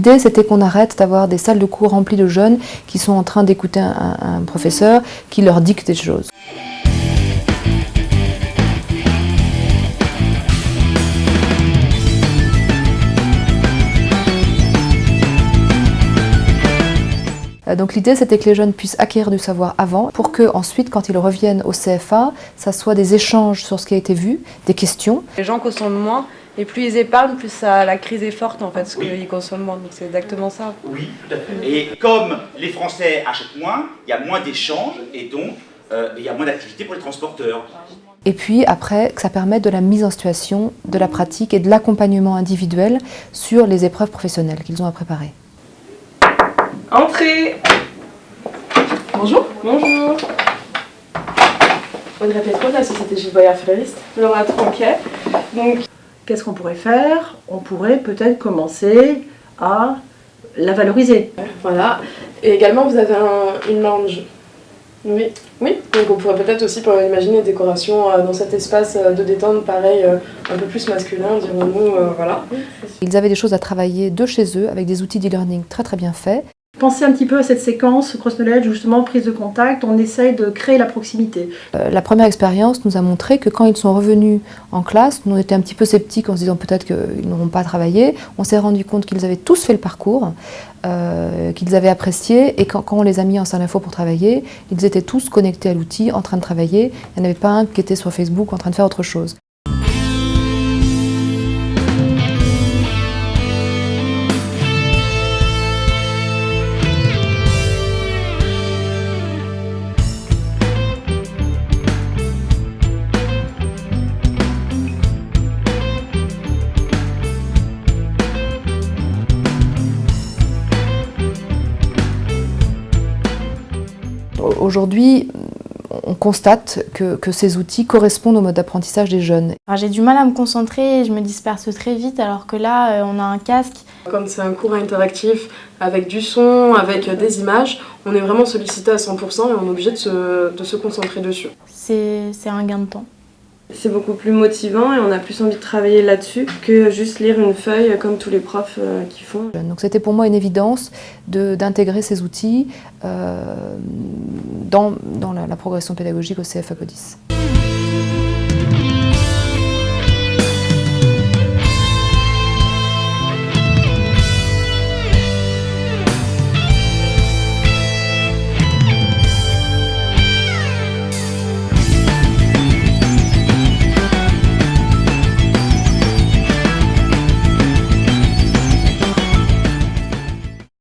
l'idée, c'était qu'on arrête d'avoir des salles de cours remplies de jeunes qui sont en train d'écouter un professeur qui leur dicte des choses. Donc l'idée, c'était que les jeunes puissent acquérir du savoir avant, pour que ensuite, quand ils reviennent au CFA, ça soit des échanges sur ce qui a été vu, des questions. Les gens consomment moins, et plus ils épargnent, plus la crise est forte en fait, parce qu'ils consomment moins. Donc c'est exactement ça. Oui, tout à fait. Et comme les Français achètent moins, il y a moins d'échanges, et donc il y a moins d'activités pour les transporteurs. Et puis après, que ça permette de la mise en situation, de la pratique et de l'accompagnement individuel sur les épreuves professionnelles qu'ils ont à préparer. Entrez. Bonjour. Bonjour. Audrey Pétro de la société Gilles Boyard Fleuriste. Laura Tronquet. Donc, qu'est-ce qu'on pourrait faire? On pourrait peut-être commencer à la valoriser. voilà. Et également, vous avez une lounge. Oui. Oui. Donc, on pourrait peut-être aussi imaginer une décoration dans cet espace de détente, pareil, un peu plus masculin, dirons-nous. Voilà. Ils avaient des choses à travailler de chez eux avec des outils d'e-learning très très bien faits. Pensez un petit peu à cette séquence cross-knowledge, justement, prise de contact, on essaye de créer la proximité. La première expérience nous a montré que quand ils sont revenus en classe, nous on était un petit peu sceptiques en se disant peut-être qu'ils n'auront pas travaillé. On s'est rendu compte qu'ils avaient tous fait le parcours, qu'ils avaient apprécié, et quand on les a mis en salle info pour travailler, ils étaient tous connectés à l'outil, en train de travailler. Il n'y en avait pas un qui était sur Facebook en train de faire autre chose. Aujourd'hui, on constate que ces outils correspondent au mode d'apprentissage des jeunes. J'ai du mal à me concentrer et je me disperse très vite, alors que là, on a un casque. Comme c'est un cours interactif avec du son, avec des images, on est vraiment sollicité à 100% et on est obligé de se concentrer dessus. C'est un gain de temps. C'est beaucoup plus motivant et on a plus envie de travailler là-dessus que juste lire une feuille comme tous les profs qui font. Donc c'était pour moi une évidence d'intégrer ces outils dans la progression pédagogique au CFA CODIS.